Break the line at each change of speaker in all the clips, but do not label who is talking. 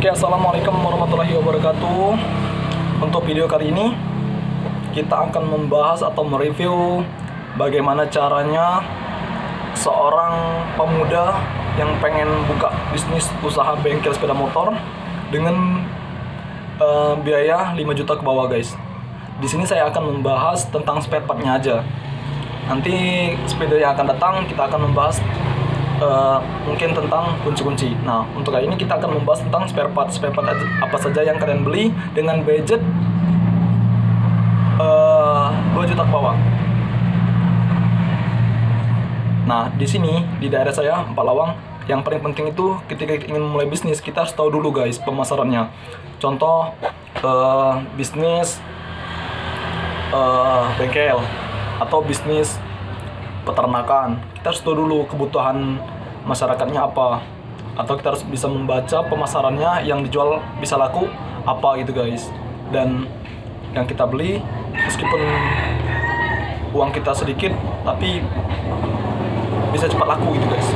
Oke, assalamualaikum warahmatullahi wabarakatuh. Untuk video kali ini kita akan membahas atau mereview bagaimana caranya seorang pemuda yang pengen buka bisnis usaha bengkel sepeda motor dengan biaya 5 juta ke bawah, guys. Di sini saya akan membahas tentang spare partnya aja. Nanti sepeda yang akan datang kita akan membahas mungkin tentang kunci-kunci. Nah, untuk kali ini kita akan membahas tentang spare part apa saja yang kalian beli dengan budget 2 juta ke bawah. Nah, di sini di daerah saya Empalawang, yang paling penting itu ketika ingin memulai bisnis kita harus tahu dulu, guys, pemasarannya. Contoh bisnis bengkel atau bisnis peternakan, kita harus tahu dulu kebutuhan masyarakatnya apa, atau kita harus bisa membaca pemasarannya, yang dijual bisa laku apa gitu, guys. Dan yang kita beli meskipun uang kita sedikit tapi bisa cepat laku gitu, guys.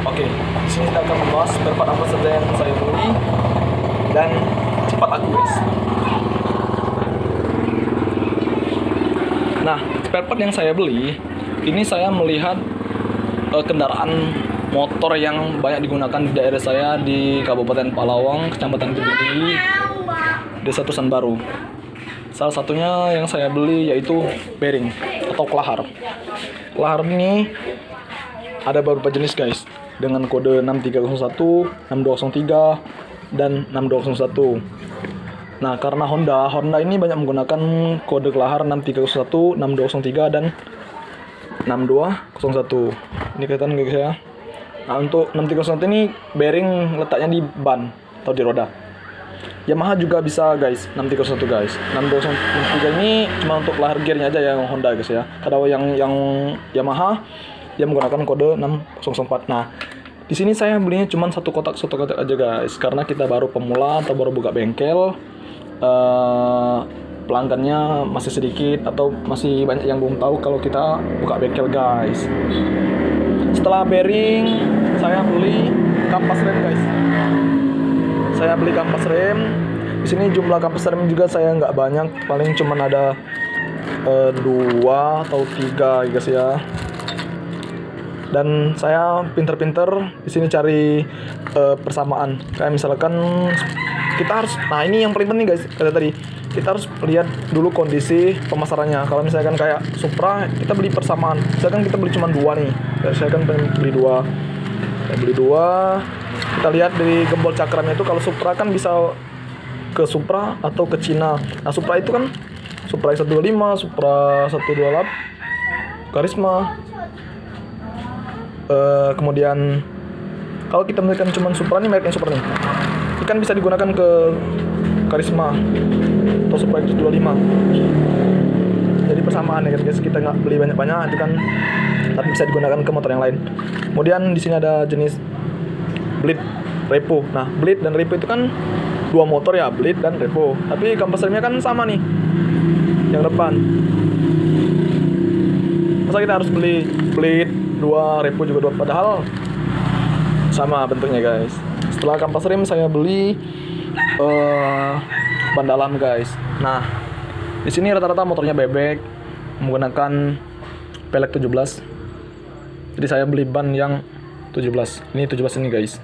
Oke, di sini kita akan membahas spare part apa saja yang saya beli dan cepat laku, guys. Nah, spare part yang saya beli ini, saya melihat kendaraan motor yang banyak digunakan di daerah saya di Kabupaten Palawang, Kecamatan Kediri, Desa Tusan Baru. Salah satunya yang saya beli yaitu bearing atau kelahar. Kelahar ini ada beberapa jenis, guys, dengan kode 6301, 6203, dan 6201. Nah, karena Honda ini banyak menggunakan kode kelahar 6301, 6203, dan 6201. Ini kelihatan, guys, ya. Nah, untuk 6301 ini bearing letaknya di ban atau di roda. Yamaha juga bisa, guys, 6301, guys. 6203 ini cuma untuk kelahar gearnya aja yang Honda, guys, ya. Kalau yang Yamaha dia menggunakan kode 6004. Nah, di sini saya belinya cuma satu kotak aja, guys, karena kita baru pemula atau baru buka bengkel. Pelanggannya masih sedikit atau masih banyak yang belum tahu kalau kita buka bengkel, guys. Setelah bearing, saya beli kampas rem, guys. Saya beli kampas rem. Di sini jumlah kampas rem juga saya nggak banyak, paling cuman ada 2 atau 3, guys, ya. Dan saya pinter-pinter di sini cari persamaan. Kayak misalkan kita harus, nah ini yang paling penting, guys, kata tadi, kita harus lihat dulu kondisi pemasarannya. Kalau misalkan kayak Supra, kita beli persamaan. Misalkan kita beli cuma 2 nih, saya kan beli 2. Saya beli 2. Kita lihat dari gembol cakramnya itu, kalau Supra kan bisa ke Supra atau ke Cina. Nah, Supra itu kan Supra 125, Supra 128, Karisma. Kemudian kalau kita misalkan cuma Supra nih, merek yang Supra nih, ini kan bisa digunakan ke Karisma atau Supra 125. Jadi persamaan, ya, guys. Kita nggak beli banyak-banyak itu kan, tapi bisa digunakan ke motor yang lain. Kemudian di sini ada jenis Blade, Repo. Nah, Blade dan Repo itu kan 2 motor, ya, Blade dan Repo. Tapi kampas remnya kan sama nih, yang depan. Masa kita harus beli Blade 2, Repo juga 2, padahal sama bentuknya, guys. Setelah kampas rem, saya beli ban dalam, guys. Nah, di sini rata-rata motornya bebek menggunakan pelek 17. Jadi saya beli ban yang 17. Ini 17 ini, guys.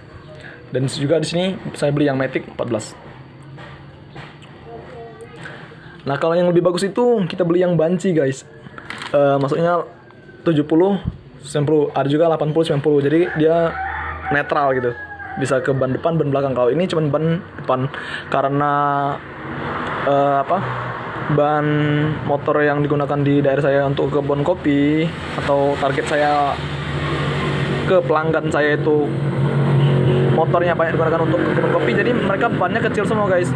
Dan juga di sini saya beli yang Matic 14. Nah, kalau yang lebih bagus itu kita beli yang banci, guys. Maksudnya 70, 90, ada juga 80, 90. Jadi dia netral gitu. Bisa ke ban depan, ban belakang. Kalau ini cuma ban depan karena ban motor yang digunakan di daerah saya untuk kebun kopi, atau target saya ke pelanggan saya itu motornya banyak digunakan untuk ke kebun kopi, jadi mereka bannya kecil semua, guys.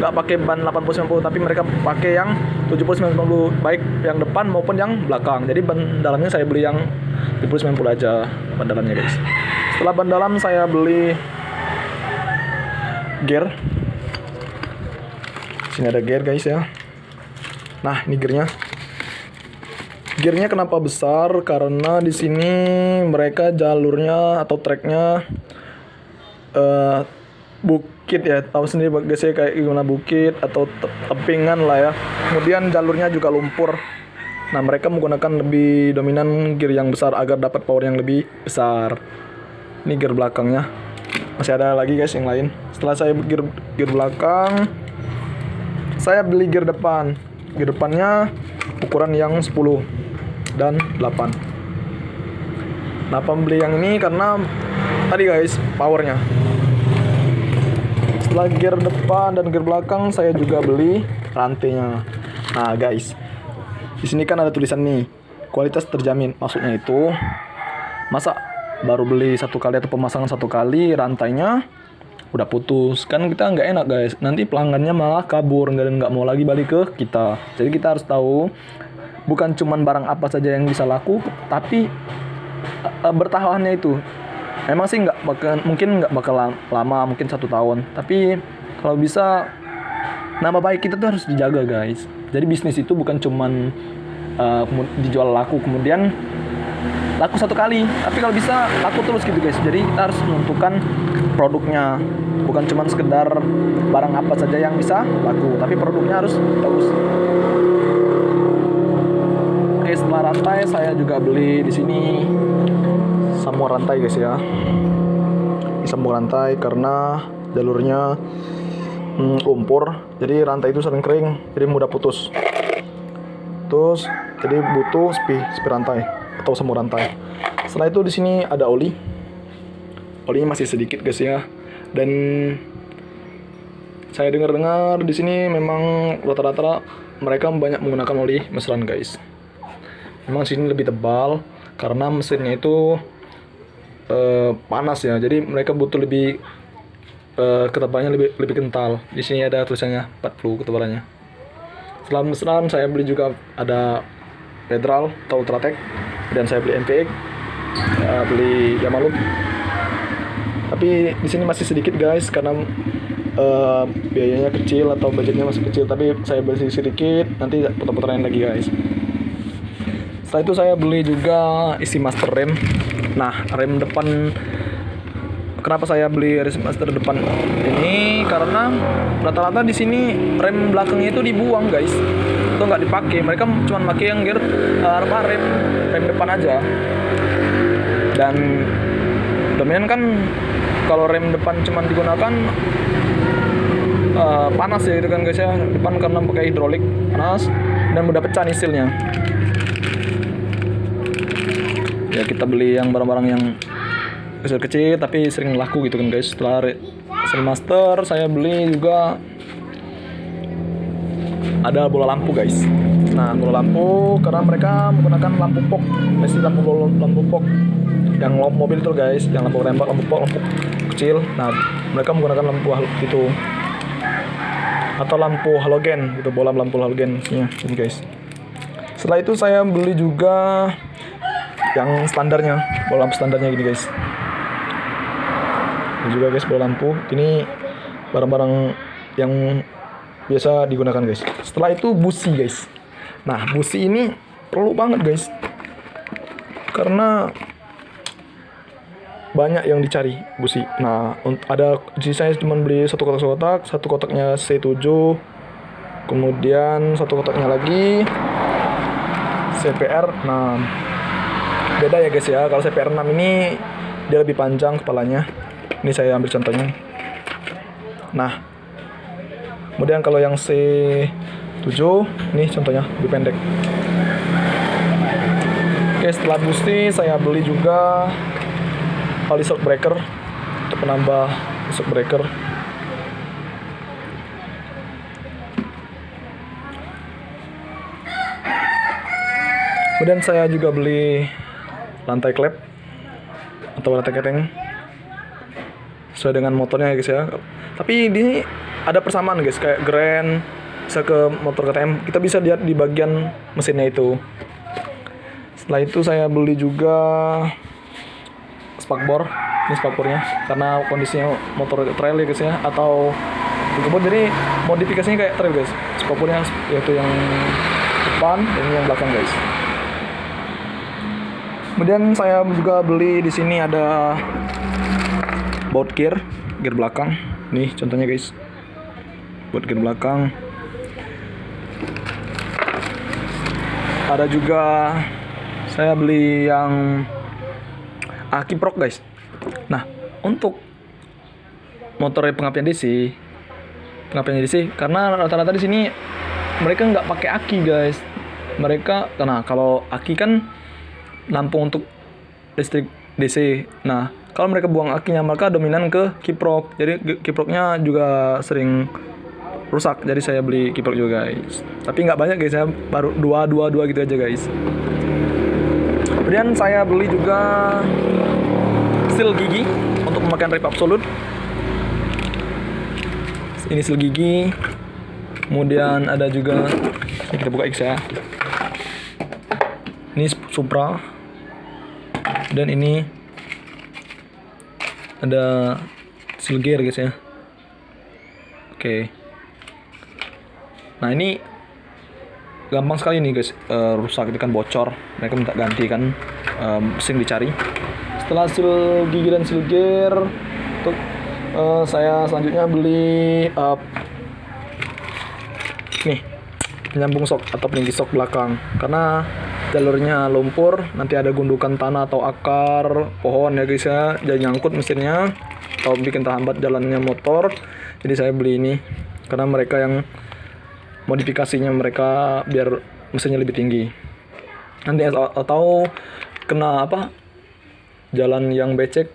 Nggak pakai ban 80, 90, tapi mereka pakai yang 70, 90, baik yang depan maupun yang belakang. Jadi ban dalamnya saya beli yang 70, 90 aja ban dalamnya, guys. Setelah ban dalam, saya beli gear. Sini ada gear, guys, ya. Nah, ini gearnya. Gearnya kenapa besar? Karena di sini mereka jalurnya atau tracknya bukit ya, tahu sendiri guys ya kayak gimana bukit atau tepingan lah ya. Kemudian jalurnya juga lumpur. Nah, mereka menggunakan lebih dominan gear yang besar agar dapat power yang lebih besar. Ini gear belakangnya. Masih ada lagi guys yang lain. Setelah saya gear belakang, saya beli gear depan. Gear depannya ukuran yang 10 dan 8. Nah, pembeli yang ini karena tadi guys powernya. Setelah gear depan dan gear belakang, saya juga beli rantainya. Nah guys, di sini kan ada tulisan nih, kualitas terjamin. Maksudnya itu, masa baru beli satu kali atau pemasangan satu kali rantainya udah putus, kan kita nggak enak guys. Nanti pelanggannya malah kabur, nggak mau lagi balik ke kita. Jadi kita harus tahu, bukan cuman barang apa saja yang bisa laku, tapi bertahannya itu. Memang sih mungkin nggak bakal lama, mungkin 1 tahun. Tapi kalau bisa, nama baik kita tuh harus dijaga guys. Jadi bisnis itu bukan cuman dijual laku kemudian laku 1 kali, tapi kalau bisa laku terus gitu guys. Jadi kita harus menentukan produknya, bukan cuman sekedar barang apa saja yang bisa laku, tapi produknya harus bagus. Oke, setelah rantai saya juga beli di sini sambung rantai guys ya. Ini sambung rantai karena jalurnya lumpur, jadi rantai itu sering kering, jadi mudah putus. Terus jadi butuh spi rantai atau sambung rantai. Setelah itu di sini ada oli. Olinya masih sedikit guys ya. Dan saya dengar-dengar di sini memang rata-rata mereka banyak menggunakan oli meseran guys. Memang sini lebih tebal karena mesinnya itu panas ya. Jadi mereka butuh lebih ketebalannya lebih kental. Di sini ada tulisannya 40 ketebalannya. Setelah meseran saya beli juga ada Federal atau Ultratech, dan saya beli MPX, beli Yamalum. Tapi di sini masih sedikit guys karena biayanya kecil atau budgetnya masih kecil. Tapi saya beli sedikit, nanti putar-putaran lagi guys. Setelah itu saya beli juga isi master rem. Nah, rem depan, kenapa saya beli rem master depan ini? Karena rata-rata di sini rem belakangnya itu dibuang guys, itu nggak dipakai. Mereka cuma pakai yang gear rem depan aja. Dan dominan kan kalau rem depan cuma digunakan panas ya gitu kan guys ya, depan karena pakai hidrolik panas dan mudah pecah nih sealnya. Ya kita beli yang barang-barang yang kecil-kecil tapi sering laku gitu kan guys. Setelah Seal Master saya beli juga ada bola lampu guys. Nah, bola lampu karena mereka menggunakan lampu pok, mesin lampu pok yang mobil itu guys, yang lampu tembak, lampu pok, lampu kecil. Nah, mereka menggunakan lampu itu atau lampu halogen gitu, bola lampu halogen ini guys. Setelah itu saya beli juga yang standarnya, bola lampu standarnya gini guys. Ini juga guys bola lampu. Ini barang-barang yang biasa digunakan guys. Setelah itu busi guys. Nah, busi ini perlu banget guys, karena banyak yang dicari busi. Nah, ada di saya cuma beli satu kotaknya C7, kemudian satu kotaknya lagi CPR 6. Beda ya guys ya, kalau CPR 6 ini dia lebih panjang kepalanya. Ini saya ambil contohnya. Nah, kemudian kalau yang C7 ini contohnya lebih pendek. Oke, setelah busi saya beli juga oli shock breaker untuk penambah shock breaker. Kemudian saya juga beli lantai klep atau lantai keteng sesuai dengan motornya guys ya. Tapi ini ada persamaan guys, kayak Grand bisa ke motor KTM, kita bisa lihat di bagian mesinnya itu. Setelah itu saya beli juga spakbor. Ini spakbornya karena kondisinya motor trail ya guys ya, atau dikebut, jadi modifikasinya kayak trail guys. Spakbornya yaitu yang depan dan yang belakang guys. Kemudian saya juga beli di sini ada bout gear gear belakang. Nih contohnya guys, buat gear belakang. Ada juga saya beli yang Akiprok guys. Nah, untuk motor pengapian DC, karena rata-rata di sini mereka nggak pakai aki guys. Mereka, karena kalau aki kan nampung untuk listrik DC. Nah, kalau mereka buang akinya, mereka dominan ke kiprok. Jadi kiproknya juga sering rusak. Jadi saya beli kiprok juga guys. Tapi nggak banyak guys, saya baru dua gitu aja guys. Kemudian saya beli juga seal gigi untuk memakai rip absolute. Ini seal gigi. Kemudian ada juga, ini kita buka X ya. Ini Supra. Dan ini ada seal gear guys ya. Oke. Nah ini gampang sekali nih guys, rusak itu kan bocor, mereka minta ganti kan, sering dicari. Setelah seal gigi dan seal gear, untuk saya selanjutnya beli nih penyambung sok atau peninggi sok belakang, karena jalurnya lumpur, nanti ada gundukan tanah atau akar pohon ya guys ya, jadi nyangkut mesinnya atau bikin terhambat jalannya motor. Jadi saya beli ini karena mereka yang modifikasinya mereka biar mesinnya lebih tinggi. Nanti atau kena apa, jalan yang becek,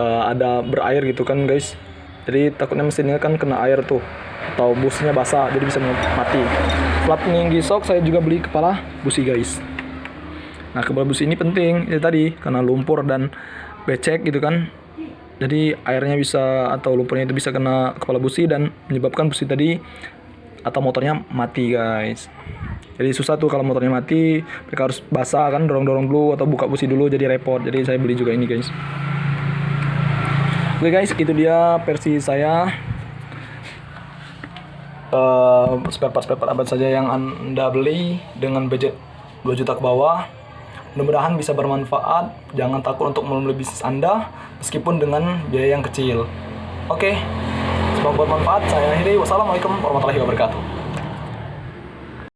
ada berair gitu kan guys, jadi takutnya mesinnya kan kena air tuh, atau busnya basah jadi bisa mati. Setelah peninggi sok, saya juga beli kepala busi guys. Nah, kepala busi ini penting ya tadi, karena lumpur dan becek gitu kan, jadi airnya bisa atau lumpurnya itu bisa kena kepala busi dan menyebabkan busi tadi atau motornya mati guys. Jadi susah tuh kalau motornya mati, mereka harus basah kan, dorong-dorong dulu atau buka busi dulu, jadi repot. Jadi saya beli juga ini guys. Oke guys, itu dia versi saya, spare part abad saja yang Anda beli dengan budget 2 juta ke bawah. Mudah-mudahan bisa bermanfaat. Jangan takut untuk memulai bisnis Anda meskipun dengan biaya yang kecil. Oke. Semoga bermanfaat. Saya akhiri. Wassalamualaikum warahmatullahi wabarakatuh.